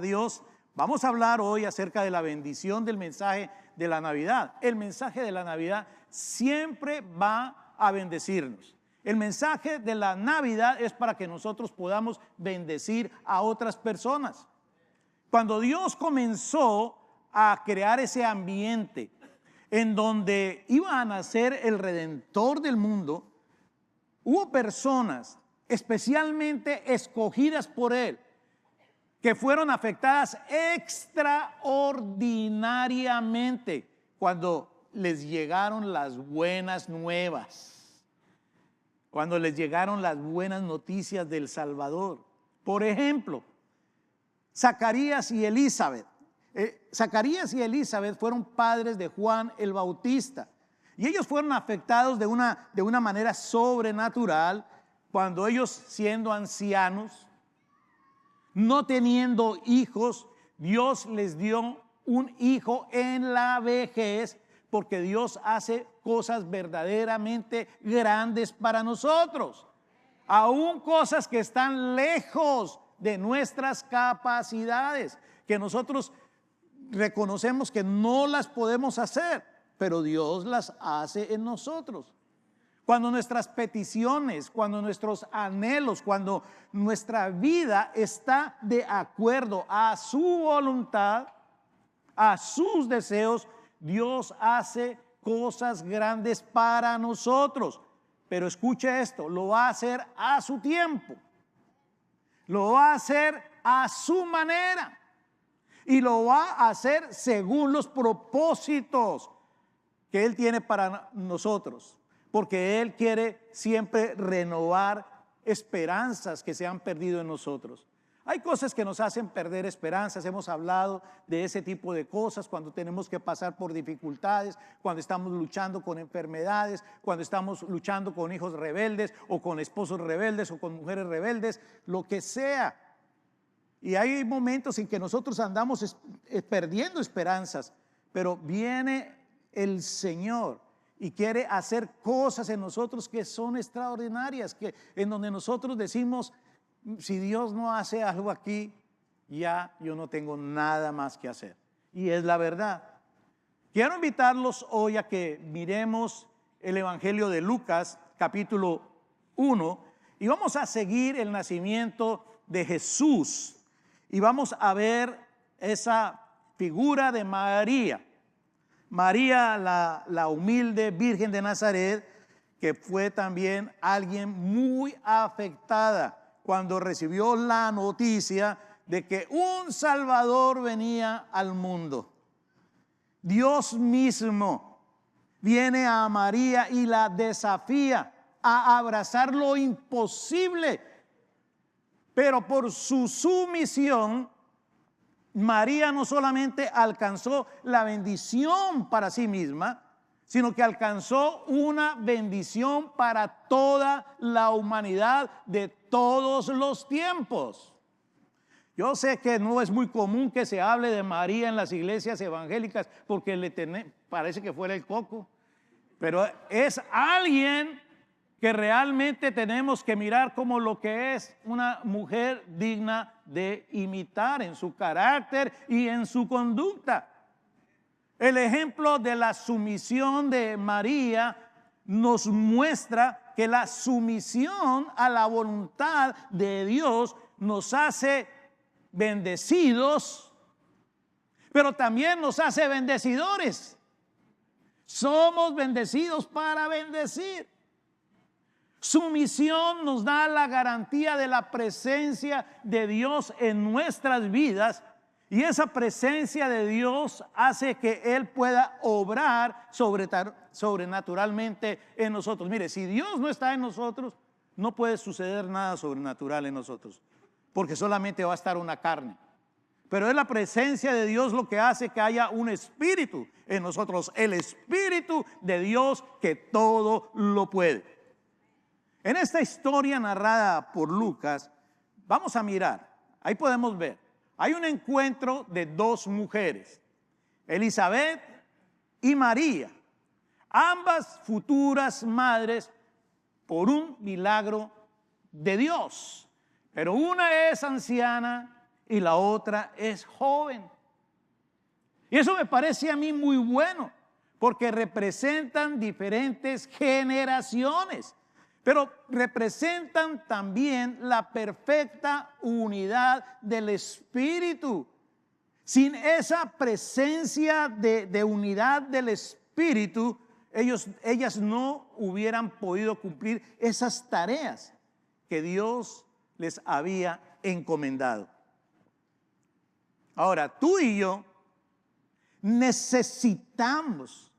Dios. Vamos a hablar hoy acerca de la bendición del mensaje de la Navidad. El mensaje de la Navidad siempre va a bendecirnos. El mensaje de la Navidad es para que nosotros podamos bendecir a otras personas. Cuando Dios comenzó a crear ese ambiente en donde iba a nacer el Redentor del mundo, hubo personas especialmente escogidas por Él, que fueron afectadas extraordinariamente cuando les llegaron las buenas nuevas, cuando les llegaron las buenas noticias del Salvador. Por ejemplo, Zacarías y Elizabeth. Zacarías y Elizabeth fueron padres de Juan el Bautista, y ellos fueron afectados de una manera sobrenatural cuando ellos, siendo ancianos, no teniendo hijos, Dios les dio un hijo en la vejez, porque Dios hace cosas verdaderamente grandes para nosotros, aún cosas que están lejos de nuestras capacidades, que nosotros reconocemos que no las podemos hacer, pero Dios las hace en nosotros. Cuando nuestras peticiones, cuando nuestros anhelos, cuando nuestra vida está de acuerdo a su voluntad, a sus deseos, Dios hace cosas grandes para nosotros. Pero escuche esto, lo va a hacer a su tiempo, lo va a hacer a su manera y lo va a hacer según los propósitos que Él tiene para nosotros. Porque Él quiere siempre renovar esperanzas que se han perdido en nosotros. Hay cosas que nos hacen perder esperanzas. Hemos hablado de ese tipo de cosas cuando tenemos que pasar por dificultades, cuando estamos luchando con enfermedades, cuando estamos luchando con hijos rebeldes o con esposos rebeldes o con mujeres rebeldes, lo que sea. Y hay momentos en que nosotros andamos perdiendo esperanzas, pero viene el Señor y quiere hacer cosas en nosotros que son extraordinarias, en donde nosotros decimos, si Dios no hace algo aquí, ya yo no tengo nada más que hacer. Y es la verdad. Quiero invitarlos hoy a que miremos el Evangelio de Lucas, capítulo 1, y vamos a seguir el nacimiento de Jesús. Y vamos a ver esa figura de María. María, la humilde Virgen de Nazaret, que fue también alguien muy afectada cuando recibió la noticia de que un Salvador venía al mundo. Dios mismo viene a María y la desafía a abrazar lo imposible, pero por su sumisión, María no solamente alcanzó la bendición para sí misma, sino que alcanzó una bendición para toda la humanidad de todos los tiempos. Yo sé que no es muy común que se hable de María en las iglesias evangélicas porque parece que fuera el coco, pero es alguien que realmente tenemos que mirar como lo que es una mujer digna de imitar en su carácter y en su conducta. El ejemplo de la sumisión de María nos muestra que la sumisión a la voluntad de Dios nos hace bendecidos, pero también nos hace bendecidores. Somos bendecidos para bendecir. Sumisión nos da la garantía de la presencia de Dios en nuestras vidas, y esa presencia de Dios hace que Él pueda obrar sobrenaturalmente en nosotros. Mire, si Dios no está en nosotros, no puede suceder nada sobrenatural en nosotros, porque solamente va a estar una carne. Pero es la presencia de Dios lo que hace que haya un espíritu en nosotros, el Espíritu de Dios que todo lo puede. En esta historia narrada por Lucas, vamos a mirar, ahí podemos ver, hay un encuentro de dos mujeres, Elizabeth y María, ambas futuras madres por un milagro de Dios. Pero una es anciana y la otra es joven. Y eso me parece a mí muy bueno, porque representan diferentes generaciones, pero representan también la perfecta unidad del Espíritu. Sin esa presencia de unidad del Espíritu, ellas no hubieran podido cumplir esas tareas que Dios les había encomendado. Ahora, tú y yo necesitamos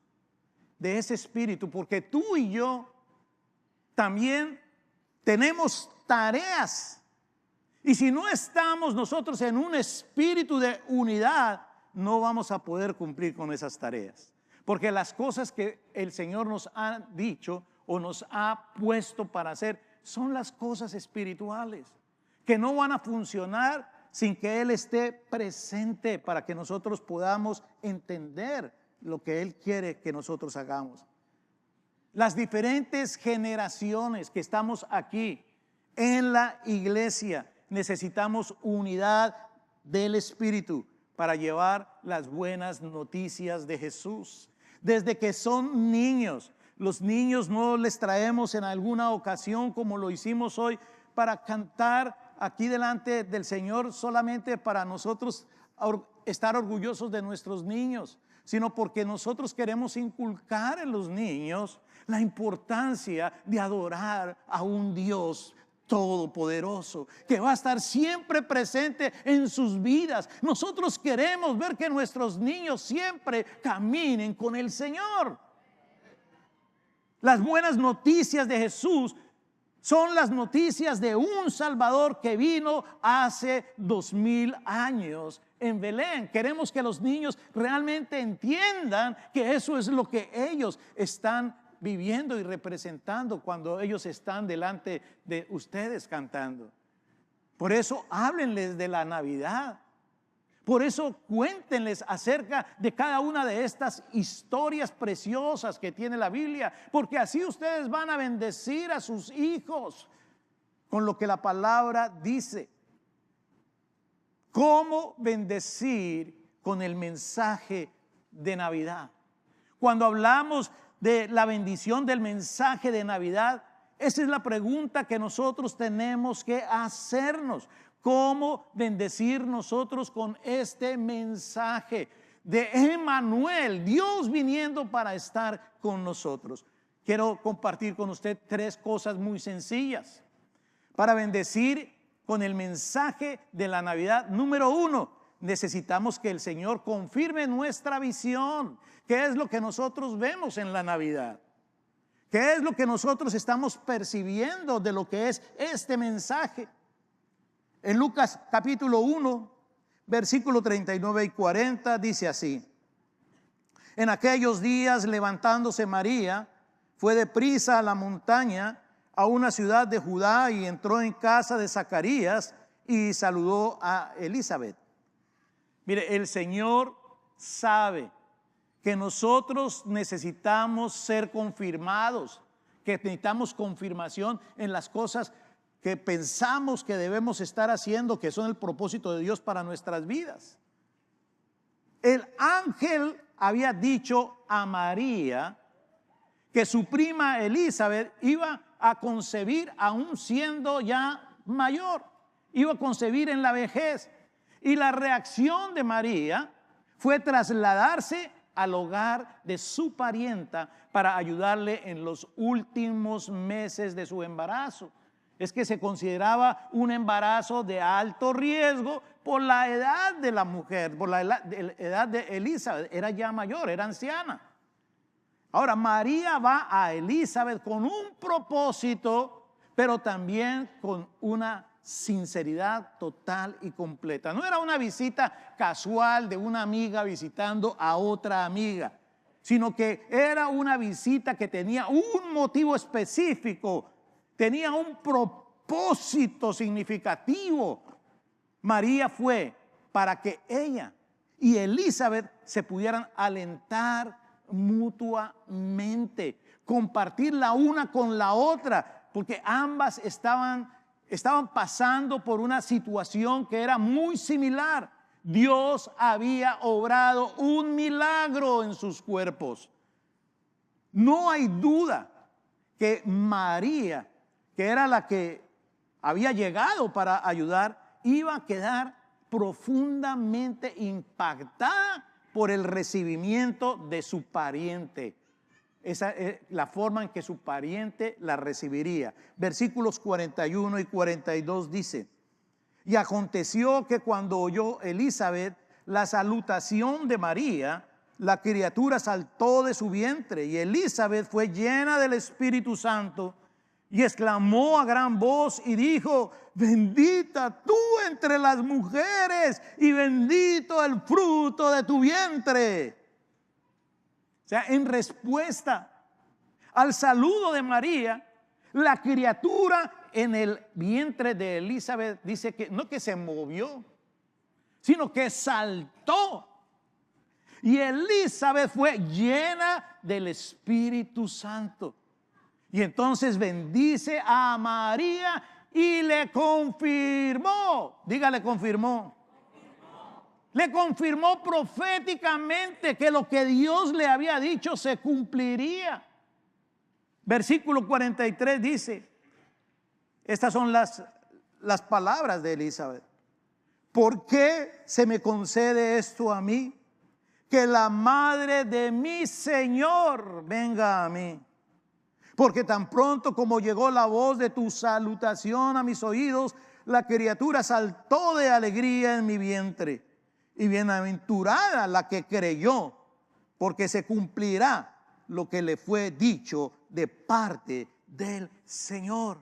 de ese Espíritu, porque tú y yo también tenemos tareas. Y si no estamos nosotros en un espíritu de unidad, no vamos a poder cumplir con esas tareas. Porque las cosas que el Señor nos ha dicho o nos ha puesto para hacer son las cosas espirituales, que no van a funcionar sin que Él esté presente para que nosotros podamos entender lo que Él quiere que nosotros hagamos. Las diferentes generaciones que estamos aquí en la iglesia necesitamos unidad del Espíritu para llevar las buenas noticias de Jesús. Desde que son niños, los niños no les traemos en alguna ocasión como lo hicimos hoy para cantar aquí delante del Señor solamente para nosotros estar orgullosos de nuestros niños, sino porque nosotros queremos inculcar en los niños la importancia de adorar a un Dios todopoderoso, que va a estar siempre presente en sus vidas. Nosotros queremos ver que nuestros niños siempre caminen con el Señor. Las buenas noticias de Jesús son las noticias de un Salvador que vino hace 2000 años en Belén. Queremos que los niños realmente entiendan que eso es lo que ellos están viviendo y representando cuando ellos están delante de ustedes cantando. Por eso háblenles de la Navidad. Por eso cuéntenles acerca de cada una de estas historias preciosas que tiene la Biblia, porque así ustedes van a bendecir a sus hijos con lo que la palabra dice. ¿Cómo bendecir con el mensaje de Navidad? Cuando hablamos de la bendición del mensaje de Navidad, esa es la pregunta que nosotros tenemos que hacernos. ¿Cómo bendecir nosotros con este mensaje de Emmanuel, Dios viniendo para estar con nosotros? Quiero compartir con usted 3 cosas muy sencillas para bendecir con el mensaje de la Navidad. Número 1, necesitamos que el Señor confirme nuestra visión. ¿Qué es lo que nosotros vemos en la Navidad? ¿Qué es lo que nosotros estamos percibiendo de lo que es este mensaje? En Lucas capítulo 1, versículo 39 y 40 dice así: en aquellos días, levantándose María, fue deprisa a la montaña, a una ciudad de Judá, y entró en casa de Zacarías y saludó a Elizabeth. Mire, el Señor sabe que nosotros necesitamos ser confirmados, que necesitamos confirmación en las cosas que pensamos que debemos estar haciendo, que son el propósito de Dios para nuestras vidas. El ángel había dicho a María que su prima Elizabeth iba a concebir aún siendo ya mayor, iba a concebir en la vejez. Y la reacción de María fue trasladarse al hogar de su parienta para ayudarle en los últimos meses de su embarazo. Es que se consideraba un embarazo de alto riesgo por la edad de la mujer, por la edad de Elizabeth. Era ya mayor, era anciana. Ahora, María va a Elizabeth con un propósito, pero también con una sinceridad total y completa. No era una visita casual de una amiga visitando a otra amiga, sino que era una visita que tenía un motivo específico, tenía un propósito significativo. María fue para que ella y Elizabeth se pudieran alentar mutuamente, compartir la una con la otra, porque ambas estaban estaban pasando por una situación que era muy similar. Dios había obrado un milagro en sus cuerpos. No hay duda que María, que era la que había llegado para ayudar, iba a quedar profundamente impactada por el recibimiento de su pariente. Esa es la forma en que su pariente la recibiría. Versículos 41 y 42 dice: y aconteció que cuando oyó Elizabeth la salutación de María, la criatura saltó de su vientre, y Elizabeth fue llena del Espíritu Santo, y exclamó a gran voz y dijo: bendita tú entre las mujeres, y bendito el fruto de tu vientre. O sea, en respuesta al saludo de María, la criatura en el vientre de Elizabeth dice que no que se movió, sino que saltó. Y Elizabeth fue llena del Espíritu Santo. Y entonces bendice a María y le confirmó. Dígale, confirmó. Le confirmó proféticamente que lo que Dios le había dicho se cumpliría. Versículo 43 dice, estas son las palabras de Elizabeth: ¿por qué se me concede esto a mí? Que la madre de mi Señor venga a mí. Porque tan pronto como llegó la voz de tu salutación a mis oídos, la criatura saltó de alegría en mi vientre. Y bienaventurada la que creyó, porque se cumplirá lo que le fue dicho de parte del Señor.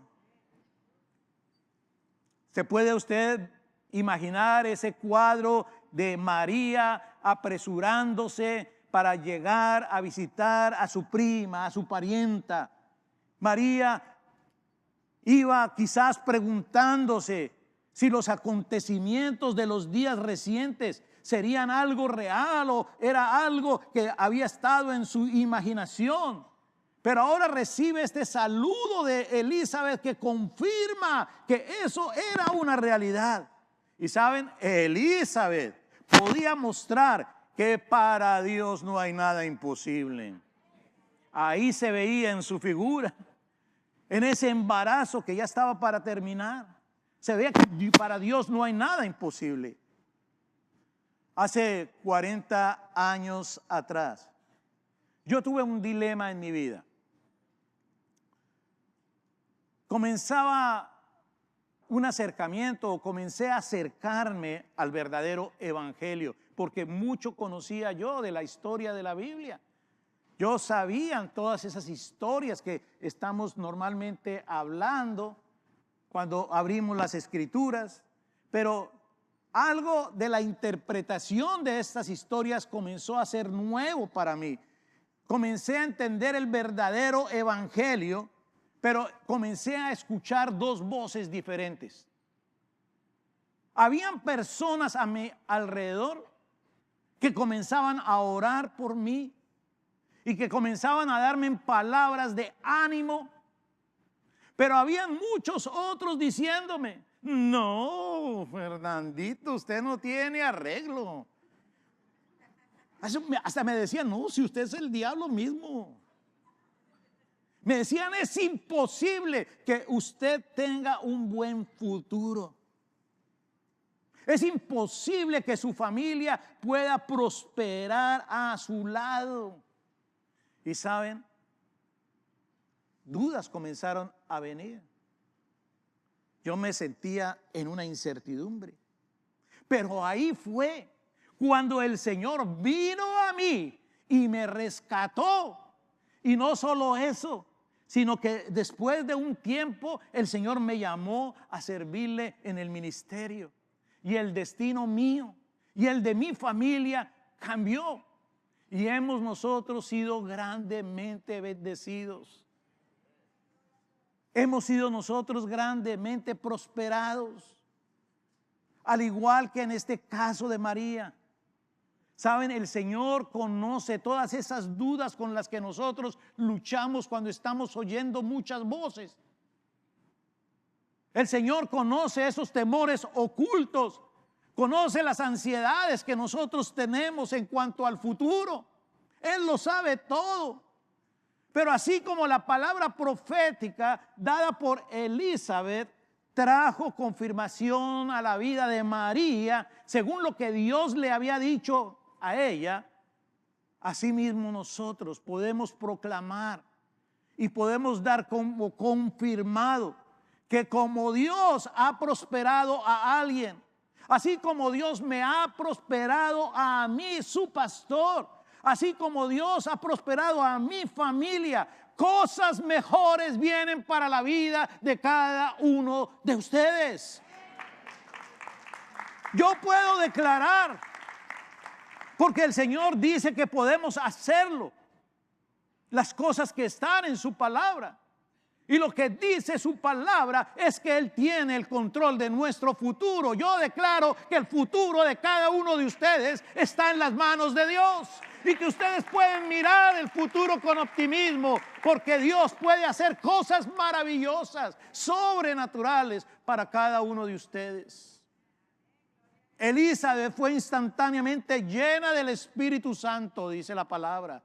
¿Se puede usted imaginar ese cuadro de María apresurándose para llegar a visitar a su prima, a su parienta? María iba quizás preguntándose si los acontecimientos de los días recientes serían algo real o era algo que había estado en su imaginación. Pero ahora recibe este saludo de Elizabeth que confirma que eso era una realidad. Y saben, Elizabeth podía mostrar que para Dios no hay nada imposible. Ahí se veía en su figura, en ese embarazo que ya estaba para terminar. Se veía que para Dios no hay nada imposible. Hace 40 años atrás, yo tuve un dilema en mi vida. Comenzaba un acercamiento, comencé a acercarme al verdadero evangelio, porque mucho conocía yo de la historia de la Biblia. Yo sabía todas esas historias que estamos normalmente hablando cuando abrimos las escrituras, pero algo de la interpretación de estas historias comenzó a ser nuevo para mí. Comencé a entender el verdadero evangelio, pero comencé a escuchar dos voces diferentes. Habían personas a mi alrededor que comenzaban a orar por mí y que comenzaban a darme palabras de ánimo. Pero habían muchos otros diciéndome: no, Fernandito, usted no tiene arreglo. Hasta me decían: no, si usted es el diablo mismo. Me decían: es imposible que usted tenga un buen futuro. Es imposible que su familia pueda prosperar a su lado. Y saben, dudas comenzaron a venir. Yo me sentía en una incertidumbre. Pero ahí fue cuando el Señor vino a mí y me rescató. Y no solo eso, sino que después de un tiempo el Señor me llamó a servirle en el ministerio. Y el destino mío y el de mi familia cambió. Y hemos nosotros sido grandemente bendecidos. Hemos sido nosotros grandemente prosperados, al igual que en este caso de María. Saben, el Señor conoce todas esas dudas con las que nosotros luchamos cuando estamos oyendo muchas voces. El Señor conoce esos temores ocultos, conoce las ansiedades que nosotros tenemos en cuanto al futuro. Él lo sabe todo. Pero así como la palabra profética dada por Elizabeth trajo confirmación a la vida de María, según lo que Dios le había dicho a ella, asimismo nosotros podemos proclamar y podemos dar como confirmado que como Dios ha prosperado a alguien, así como Dios me ha prosperado a mí, su pastor, así como Dios ha prosperado a mi familia, cosas mejores vienen para la vida de cada uno de ustedes. Yo puedo declarar, porque el Señor dice que podemos hacerlo, las cosas que están en su palabra. Y lo que dice su palabra es que Él tiene el control de nuestro futuro. Yo declaro que el futuro de cada uno de ustedes está en las manos de Dios. Y que ustedes pueden mirar el futuro con optimismo, porque Dios puede hacer cosas maravillosas, sobrenaturales para cada uno de ustedes. Elizabeth fue instantáneamente llena del Espíritu Santo, dice la palabra,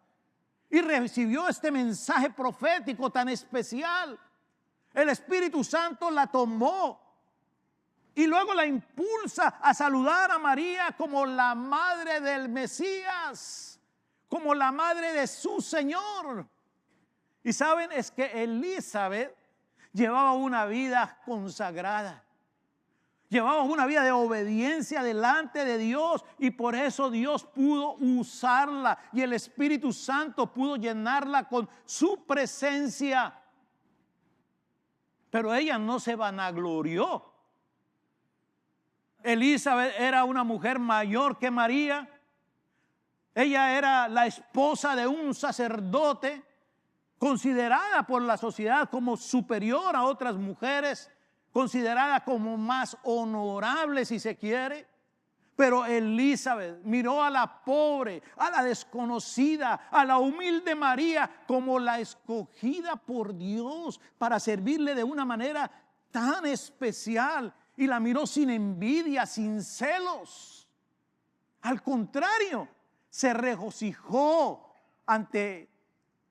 y recibió este mensaje profético tan especial. El Espíritu Santo la tomó y luego la impulsa a saludar a María como la madre del Mesías, como la madre de su Señor. Y saben, es que Elizabeth llevaba una vida consagrada. Llevaba una vida de obediencia delante de Dios, y por eso Dios pudo usarla y el Espíritu Santo pudo llenarla con su presencia. Pero ella no se vanaglorió. Elizabeth era una mujer mayor que María. Ella era la esposa de un sacerdote, considerada por la sociedad como superior a otras mujeres, considerada como más honorable, si se quiere. Pero Elizabeth miró a la pobre, a la desconocida, a la humilde María como la escogida por Dios para servirle de una manera tan especial, y la miró sin envidia, sin celos. Al contrario, se regocijó ante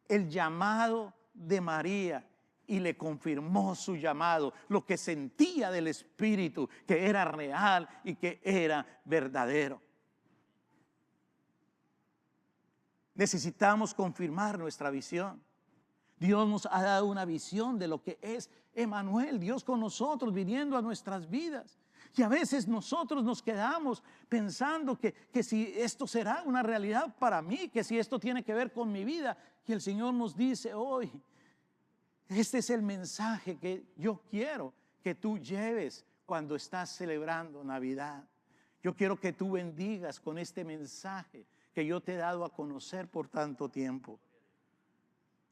el llamado de María y le confirmó su llamado, lo que sentía del Espíritu, que era real y que era verdadero. Necesitamos confirmar nuestra visión. Dios nos ha dado una visión de lo que es Emmanuel, Dios con nosotros, viniendo a nuestras vidas. Y a veces nosotros nos quedamos pensando que si esto será una realidad para mí, que si esto tiene que ver con mi vida. Y el Señor nos dice hoy: este es el mensaje que yo quiero que tú lleves cuando estás celebrando Navidad. Yo quiero que tú bendigas con este mensaje que yo te he dado a conocer por tanto tiempo.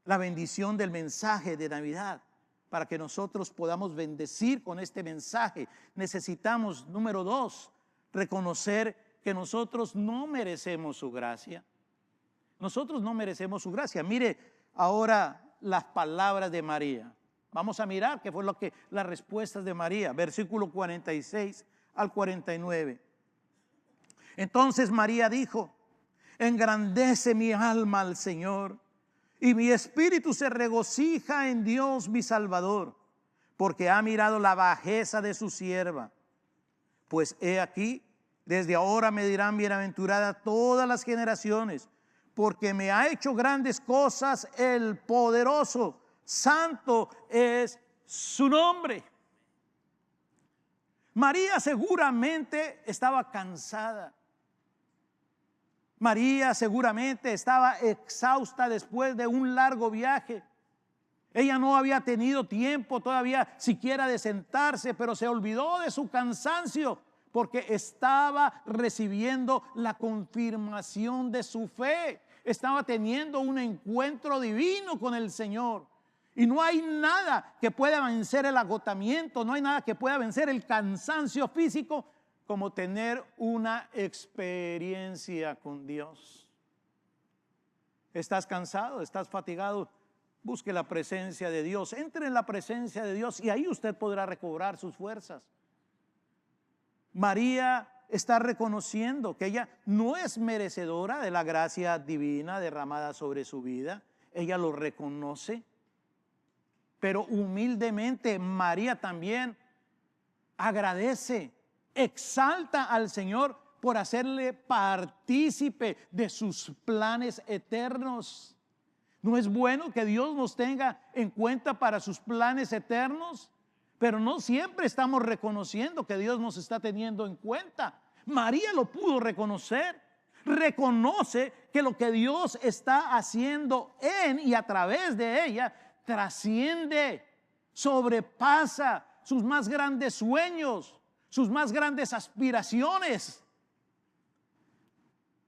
La bendición del mensaje de Navidad. Para que nosotros podamos bendecir con este mensaje, necesitamos, número 2, reconocer que nosotros no merecemos su gracia. Nosotros no merecemos su gracia. Mire ahora las palabras de María. Vamos a mirar qué fue las respuestas de María. Versículo 46 al 49. Entonces María dijo: engrandece mi alma al Señor, y mi espíritu se regocija en Dios mi Salvador, porque ha mirado la bajeza de su sierva. Pues he aquí, desde ahora me dirán bienaventurada todas las generaciones, porque me ha hecho grandes cosas el poderoso, santo es su nombre. María seguramente estaba cansada. María seguramente estaba exhausta después de un largo viaje. Ella no había tenido tiempo todavía siquiera de sentarse, pero se olvidó de su cansancio porque estaba recibiendo la confirmación de su fe. Estaba teniendo un encuentro divino con el Señor. Y no hay nada que pueda vencer el agotamiento, no hay nada que pueda vencer el cansancio físico como tener una experiencia con Dios. ¿Estás cansado? ¿Estás fatigado Busque la presencia de Dios, entre en la presencia de Dios y ahí usted podrá recobrar sus fuerzas. María está reconociendo que ella no es merecedora de la gracia divina derramada sobre su vida. Ella lo reconoce, pero humildemente María también agradece, exalta al Señor por hacerle partícipe de sus planes eternos. ¿No es bueno que Dios nos tenga en cuenta para sus planes eternos? Pero no siempre estamos reconociendo que Dios nos está teniendo en cuenta. María lo pudo reconocer. Reconoce que lo que Dios está haciendo en y a través de ella trasciende, sobrepasa sus más grandes sueños, sus más grandes aspiraciones.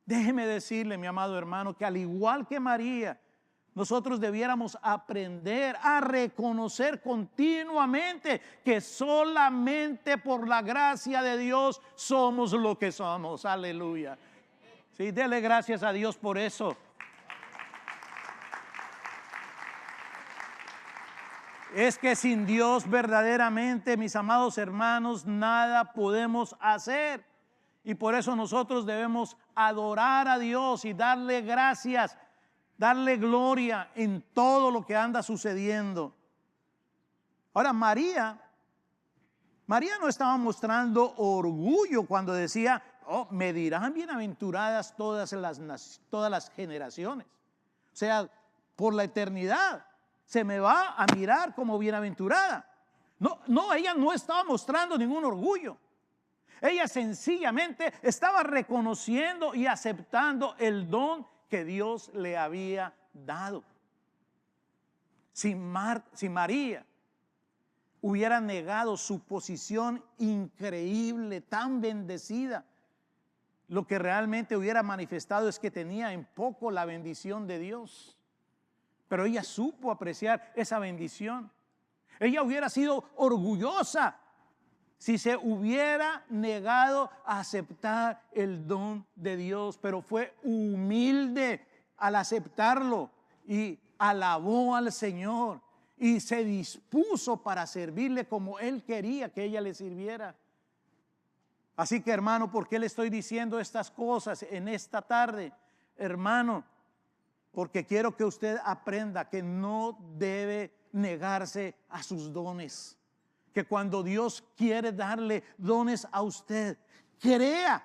Déjeme decirle, mi amado hermano, que al igual que María, nosotros debiéramos aprender a reconocer continuamente que solamente por la gracia de Dios somos lo que somos. Aleluya. Sí, dele gracias a Dios por eso. Es que sin Dios verdaderamente, mis amados hermanos, nada podemos hacer. Y por eso nosotros debemos adorar a Dios y darle gracias, darle gloria en todo lo que anda sucediendo. Ahora, María no estaba mostrando orgullo cuando decía, oh, me dirán bienaventuradas todas las generaciones. O sea, por la eternidad se me va a mirar como bienaventurada. No, ella no estaba mostrando ningún orgullo. Ella sencillamente estaba reconociendo y aceptando el don que Dios le había dado. Si María hubiera negado su posición increíble, tan bendecida, lo que realmente hubiera manifestado es que tenía en poco la bendición de Dios. Pero ella supo apreciar esa bendición. Ella hubiera sido orgullosa si se hubiera negado a aceptar el don de Dios, pero fue humilde al aceptarlo y alabó al Señor y se dispuso para servirle como Él quería que ella le sirviera. Así que, hermano, ¿por qué le estoy diciendo estas cosas en esta tarde? Hermano, porque quiero que usted aprenda que no debe negarse a sus dones. Que cuando Dios quiere darle dones a usted, crea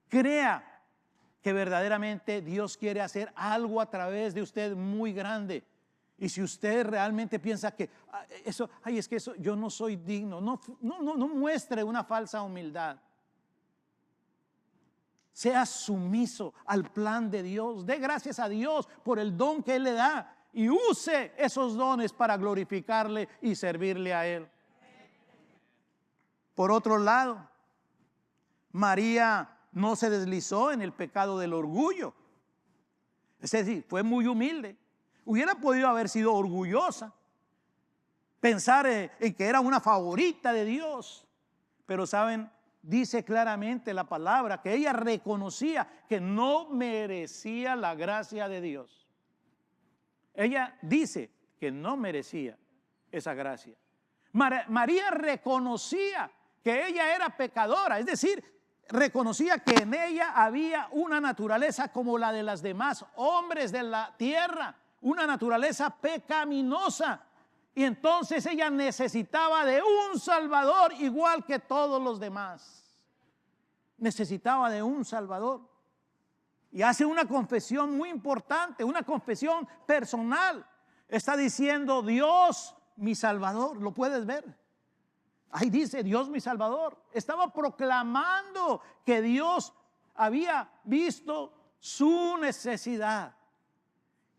que verdaderamente Dios quiere hacer algo a través de usted muy grande. Y si usted realmente piensa que es que eso yo no soy digno, no muestre una falsa humildad. Sea sumiso al plan de Dios. Dé gracias a Dios por el don que Él le da. Y use esos dones para glorificarle y servirle a Él. Por otro lado, María no se deslizó en el pecado del orgullo. Es decir, fue muy humilde. Hubiera podido haber sido orgullosa, pensar en que era una favorita de Dios. Pero saben, dice claramente la palabra que ella reconocía que no merecía la gracia de Dios. Ella dice que no merecía esa gracia. María reconocía que ella era pecadora, es decir, reconocía que en ella había una naturaleza como la de los demás hombres de la tierra, una naturaleza pecaminosa. Y entonces ella necesitaba de un Salvador igual que todos los demás. Necesitaba de un Salvador. Y hace una confesión muy importante, una confesión personal. Está diciendo, Dios, mi Salvador. ¿Lo puedes ver? Ahí dice, Dios, mi Salvador. Estaba proclamando que Dios había visto su necesidad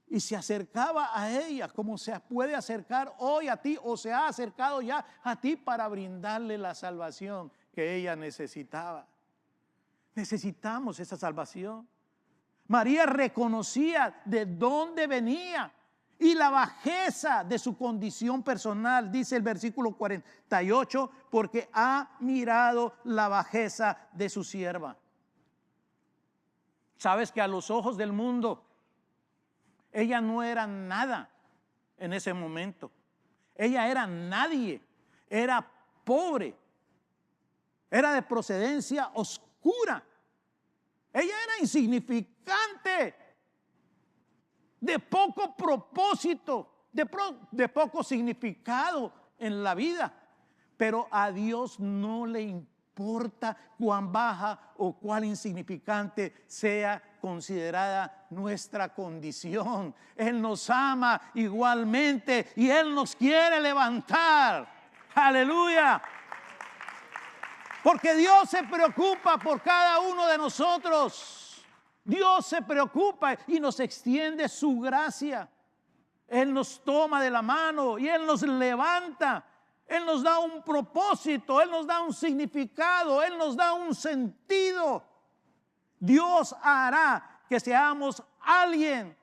y se acercaba a ella como se puede acercar hoy a ti o se ha acercado ya a ti para brindarle la salvación que ella necesitaba. Necesitamos esa salvación. María reconocía de dónde venía y la bajeza de su condición personal. Dice el versículo 48, porque ha mirado la bajeza de su sierva. Sabes que a los ojos del mundo ella no era nada, en ese momento. Ella era nadie, era pobre, era de procedencia oscura. Ella era insignificante, de poco propósito, de poco significado en la vida. Pero a Dios no le importa cuán baja o cuán insignificante sea considerada nuestra condición. Él nos ama igualmente y Él nos quiere levantar. Aleluya. Porque Dios se preocupa por cada uno de nosotros. Dios se preocupa y nos extiende su gracia. Él nos toma de la mano y Él nos levanta. Él nos da un propósito, Él nos da un significado, Él nos da un sentido. Dios hará que seamos alguien.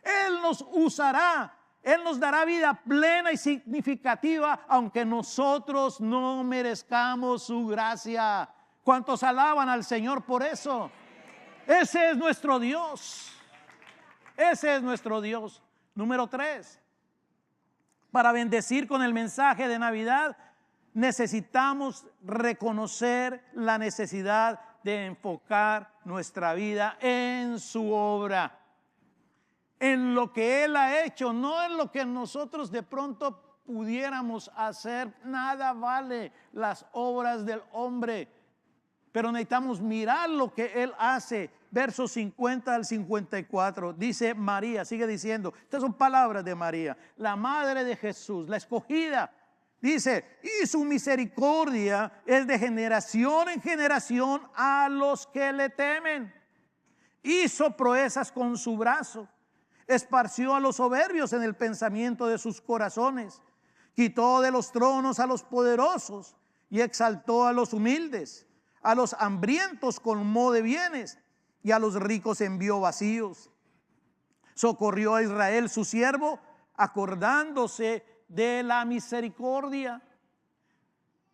Él nos usará. Él nos dará vida plena y significativa, aunque nosotros no merezcamos su gracia. ¿Cuántos alaban al Señor por eso? Ese es nuestro Dios. Ese es nuestro Dios. Número 3. Para bendecir con el mensaje de Navidad, necesitamos reconocer la necesidad de enfocar nuestra vida en su obra, en lo que Él ha hecho, no en lo que nosotros de pronto pudiéramos hacer. Nada vale las obras del hombre, pero necesitamos mirar lo que Él hace. Versos 50 al 54, dice María, sigue diciendo, estas son palabras de María, la madre de Jesús, la escogida. Dice, y su misericordia es de generación en generación a los que le temen. Hizo proezas con su brazo, esparció a los soberbios en el pensamiento de sus corazones, quitó de los tronos a los poderosos y exaltó a los humildes, a los hambrientos colmó de bienes y a los ricos envió vacíos. Socorrió a Israel su siervo, acordándose de la misericordia.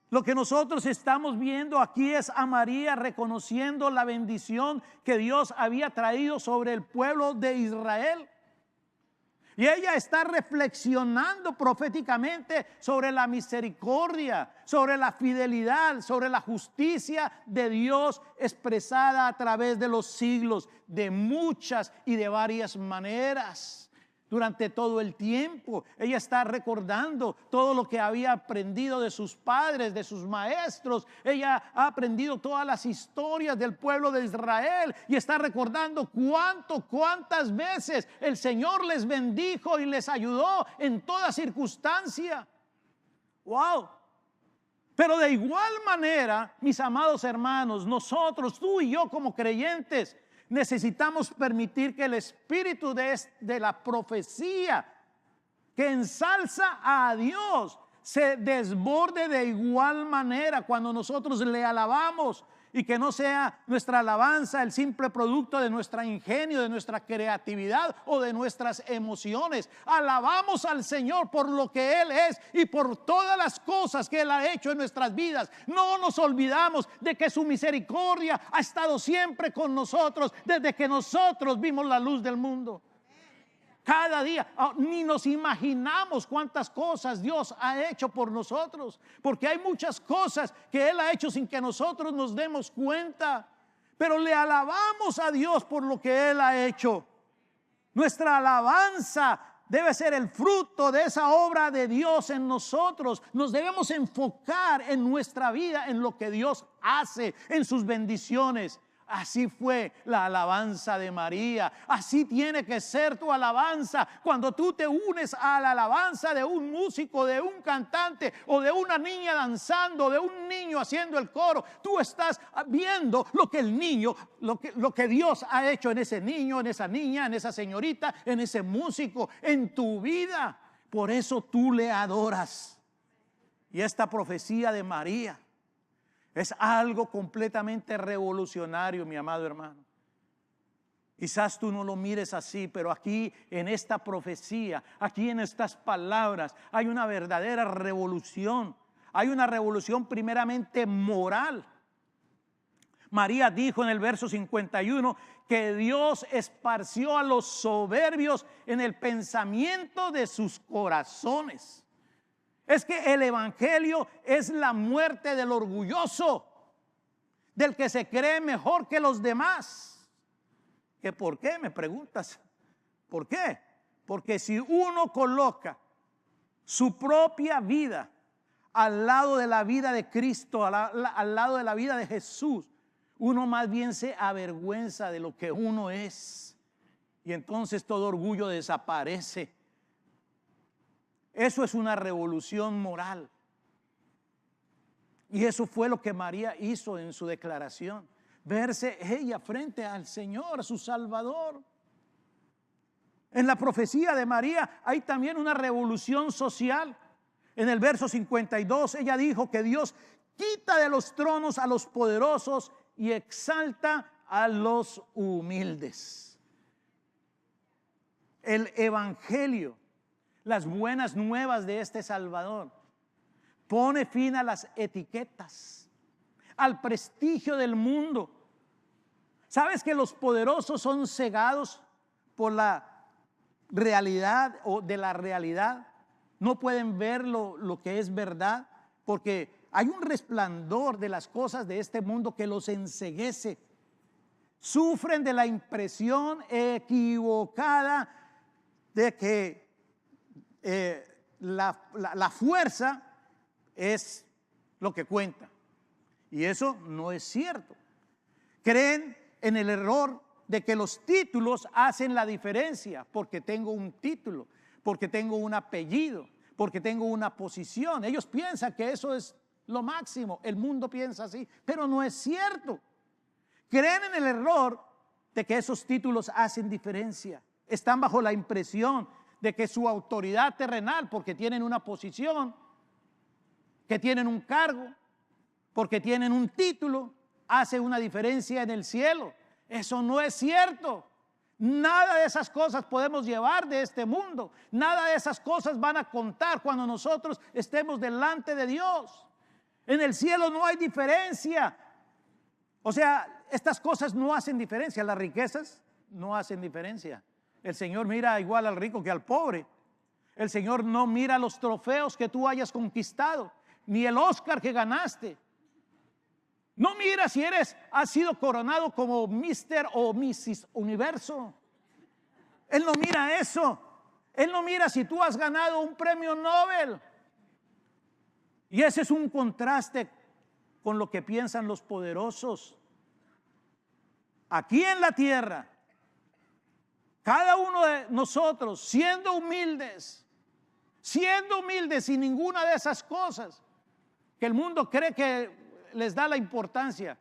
Lo que nosotros estamos viendo aquí es a María reconociendo la bendición que Dios había traído sobre el pueblo de Israel. Y ella está reflexionando proféticamente sobre la misericordia, sobre la fidelidad, sobre la justicia de Dios expresada a través de los siglos, de muchas y de varias maneras. Durante todo el tiempo, ella está recordando todo lo que había aprendido de sus padres, de sus maestros. Ella ha aprendido todas las historias del pueblo de Israel y está recordando cuántas veces el Señor les bendijo y les ayudó en toda circunstancia. ¡Wow! Pero de igual manera, mis amados hermanos, nosotros, tú y yo como creyentes, necesitamos permitir que el espíritu de la profecía que ensalza a Dios se desborde de igual manera cuando nosotros le alabamos, y que no sea nuestra alabanza el simple producto de nuestro ingenio, de nuestra creatividad o de nuestras emociones. Alabamos al Señor por lo que Él es y por todas las cosas que Él ha hecho en nuestras vidas. No nos olvidamos de que su misericordia ha estado siempre con nosotros desde que nosotros vimos la luz del mundo. Cada día, ni nos imaginamos cuántas cosas Dios ha hecho por nosotros, porque hay muchas cosas que Él ha hecho sin que nosotros nos demos cuenta, pero le alabamos a Dios por lo que Él ha hecho. Nuestra alabanza debe ser el fruto de esa obra de Dios en nosotros. Nos debemos enfocar en nuestra vida, en lo que Dios hace, en sus bendiciones. Así fue la alabanza de María. Así tiene que ser tu alabanza. Cuando tú te unes a la alabanza de un músico, de un cantante o de una niña danzando, de un niño haciendo el coro, tú estás viendo lo que el niño, lo que Dios ha hecho en ese niño, en esa niña, en esa señorita, en ese músico, en tu vida. Por eso tú le adoras. Y esta profecía de María es algo completamente revolucionario, mi amado hermano. Quizás tú no lo mires así, pero aquí en esta profecía, aquí en estas palabras, hay una verdadera revolución. Hay una revolución primeramente moral. María dijo en el verso 51 que Dios esparció a los soberbios en el pensamiento de sus corazones. Es que el evangelio es la muerte del orgulloso, del que se cree mejor que los demás. ¿Que por qué? Me preguntas. ¿Por qué? Porque si uno coloca su propia vida al lado de la vida de Cristo, al lado de la vida de Jesús, uno más bien se avergüenza de lo que uno es. Y entonces todo orgullo desaparece. Eso es una revolución moral. Y eso fue lo que María hizo en su declaración. Verse ella frente al Señor, a su Salvador. En la profecía de María hay también una revolución social. En el verso 52 ella dijo que Dios quita de los tronos a los poderosos y exalta a los humildes. El evangelio, las buenas nuevas de este Salvador, pone fin a las etiquetas, al prestigio del mundo. ¿Sabes que los poderosos son cegados por la realidad o de la realidad? No pueden ver lo que es verdad, porque hay un resplandor de las cosas de este mundo que los enceguece. Sufren de la impresión equivocada de que la fuerza es lo que cuenta. Y eso no es cierto. Creen en el error de que los títulos hacen la diferencia, porque tengo un título, porque tengo un apellido, porque tengo una posición. Ellos piensan que eso es lo máximo. El mundo piensa así, pero no es cierto. Creen en el error de que esos títulos hacen diferencia. Están bajo la impresión de que su autoridad terrenal, porque tienen una posición, que tienen un cargo, porque tienen un título, hace una diferencia en el cielo. Eso no es cierto. Nada de esas cosas podemos llevar de este mundo. Nada de esas cosas van a contar cuando nosotros estemos delante de Dios. En el cielo no hay diferencia. O sea, estas cosas no hacen diferencia. Las riquezas no hacen diferencia. El Señor mira igual al rico que al pobre. El Señor no mira los trofeos que tú hayas conquistado, ni el Oscar que ganaste. No mira si has sido coronado como Mr. o Mrs. Universo. Él no mira eso. Él no mira si tú has ganado un premio Nobel. Y ese es un contraste con lo que piensan los poderosos. Aquí en la tierra, cada uno de nosotros, siendo humildes sin ninguna de esas cosas que el mundo cree que les da la importancia,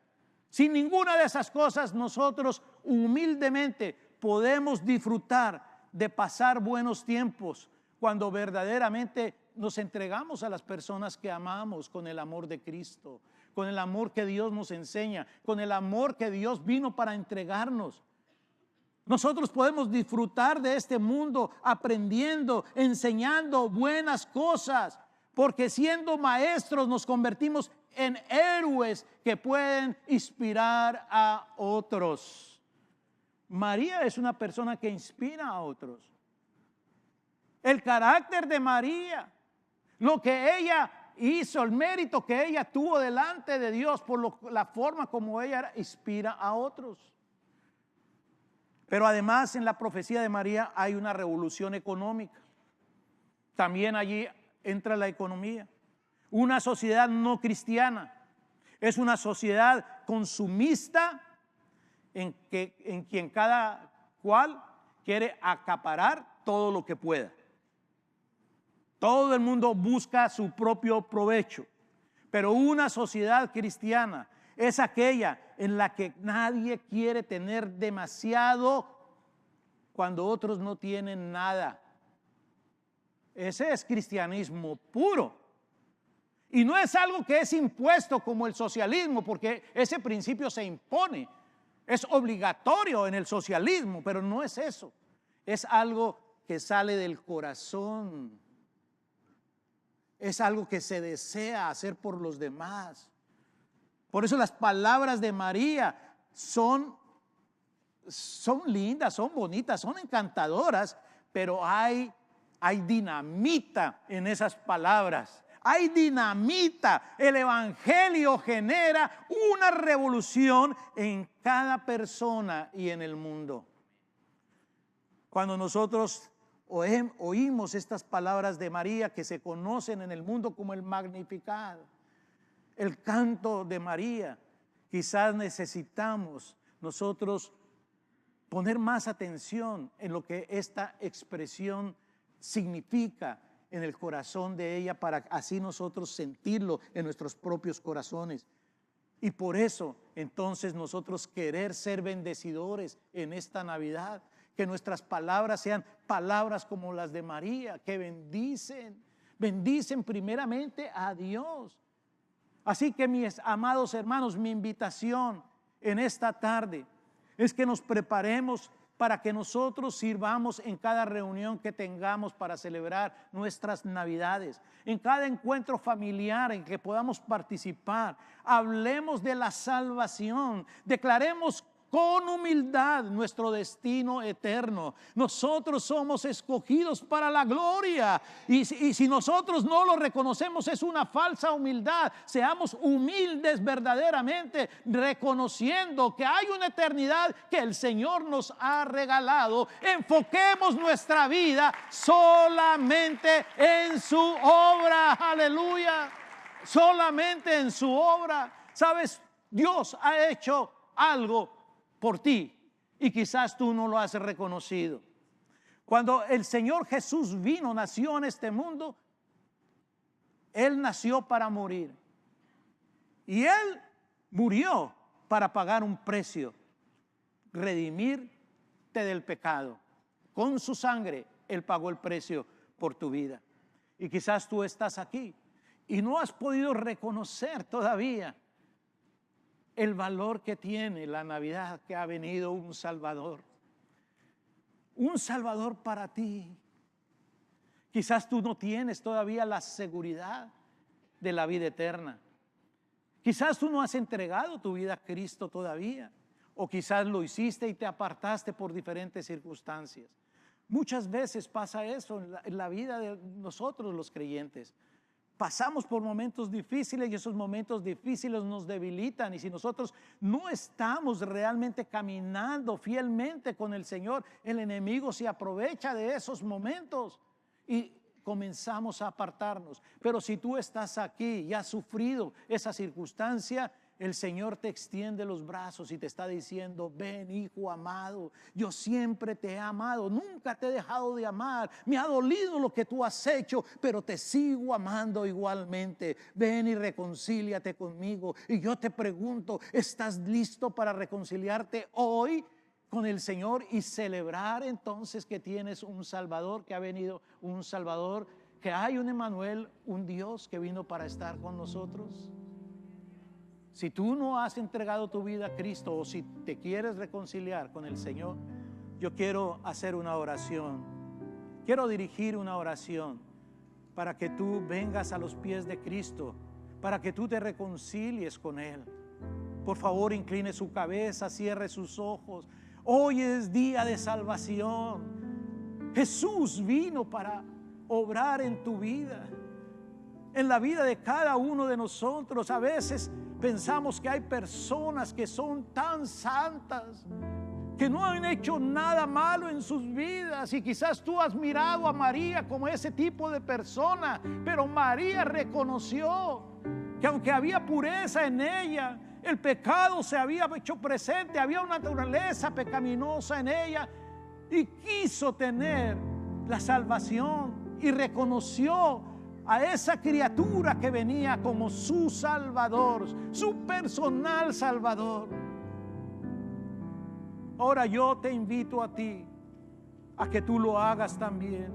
sin ninguna de esas cosas, nosotros humildemente podemos disfrutar de pasar buenos tiempos cuando verdaderamente nos entregamos a las personas que amamos con el amor de Cristo, con el amor que Dios nos enseña, con el amor que Dios vino para entregarnos. Nosotros podemos disfrutar de este mundo aprendiendo, enseñando buenas cosas, porque siendo maestros nos convertimos en héroes que pueden inspirar a otros. María es una persona que inspira a otros. El carácter de María, lo que ella hizo, el mérito que ella tuvo delante de Dios por la forma como ella inspira a otros. Pero además en la profecía de María hay una revolución económica. También allí entra la economía. Una sociedad no cristiana es una sociedad consumista en quien cada cual quiere acaparar todo lo que pueda. Todo el mundo busca su propio provecho, pero una sociedad cristiana es aquella en la que nadie quiere tener demasiado cuando otros no tienen nada. Ese es cristianismo puro. Y no es algo que es impuesto como el socialismo, porque ese principio se impone. Es obligatorio en el socialismo, pero no es eso. Es algo que sale del corazón. Es algo que se desea hacer por los demás. Por eso las palabras de María son lindas, son bonitas, son encantadoras, pero hay dinamita en esas palabras. Hay dinamita. El evangelio genera una revolución en cada persona y en el mundo. Cuando nosotros oímos estas palabras de María, que se conocen en el mundo como el Magnificat, el canto de María, quizás necesitamos nosotros poner más atención en lo que esta expresión significa en el corazón de ella, para así nosotros sentirlo en nuestros propios corazones. Y por eso entonces nosotros querer ser bendecidores en esta Navidad, que nuestras palabras sean palabras como las de María, que bendicen primeramente a Dios. Así que mis amados hermanos, mi invitación en esta tarde es que nos preparemos para que nosotros sirvamos en cada reunión que tengamos para celebrar nuestras Navidades, en cada encuentro familiar en que podamos participar. Hablemos de la salvación, declaremos con humildad nuestro destino eterno. Nosotros somos escogidos para la gloria, y si nosotros no lo reconocemos, es una falsa humildad. Seamos humildes verdaderamente, reconociendo que hay una eternidad que el Señor nos ha regalado. Enfoquemos nuestra vida solamente en su obra. Aleluya. Solamente en su obra. Sabes, Dios ha hecho algo por ti y quizás tú no lo has reconocido. Cuando el Señor Jesús nació en este mundo, Él nació para morir, y Él murió para pagar un precio, redimirte del pecado. Con su sangre Él pagó el precio por tu vida. Y quizás tú estás aquí y no has podido reconocer todavía el valor que tiene la Navidad, que ha venido un Salvador para ti. Quizás tú no tienes todavía la seguridad de la vida eterna. Quizás tú no has entregado tu vida a Cristo todavía, o quizás lo hiciste y te apartaste por diferentes circunstancias. Muchas veces pasa eso en la vida de nosotros los creyentes. Pasamos por momentos difíciles y esos momentos difíciles nos debilitan, y si nosotros no estamos realmente caminando fielmente con el Señor, el enemigo se aprovecha de esos momentos y comenzamos a apartarnos. Pero si tú estás aquí y has sufrido esa circunstancia, el Señor te extiende los brazos y te está diciendo: ven, hijo amado, yo siempre te he amado, nunca te he dejado de amar. Me ha dolido lo que tú has hecho, pero te sigo amando igualmente. Ven y reconcíliate conmigo. Y yo te pregunto, ¿estás listo para reconciliarte hoy con el Señor y celebrar entonces que tienes un Salvador, que ha venido un Salvador, que hay un Emmanuel, un Dios que vino para estar con nosotros? Si tú no has entregado tu vida a Cristo, o si te quieres reconciliar con el Señor, yo quiero hacer una oración. Quiero dirigir una oración para que tú vengas a los pies de Cristo, para que tú te reconcilies con Él. Por favor, incline su cabeza, cierre sus ojos. Hoy es día de salvación. Jesús vino para obrar en tu vida, en la vida de cada uno de nosotros. A veces pensamos que hay personas que son tan santas, que no han hecho nada malo en sus vidas, y quizás tú has mirado a María como ese tipo de persona, pero María reconoció que aunque había pureza en ella, el pecado se había hecho presente, había una naturaleza pecaminosa en ella, y quiso tener la salvación y reconoció a esa criatura que venía como su Salvador, su personal Salvador. Ahora yo te invito a ti a que tú lo hagas también.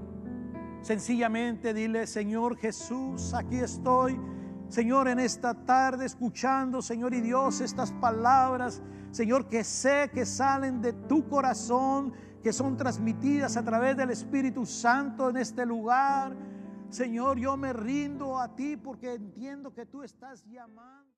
Sencillamente dile: Señor Jesús, aquí estoy, Señor, en esta tarde escuchando, Señor y Dios, estas palabras, Señor, que sé que salen de tu corazón, que son transmitidas a través del Espíritu Santo en este lugar. Señor, yo me rindo a ti porque entiendo que tú estás llamando.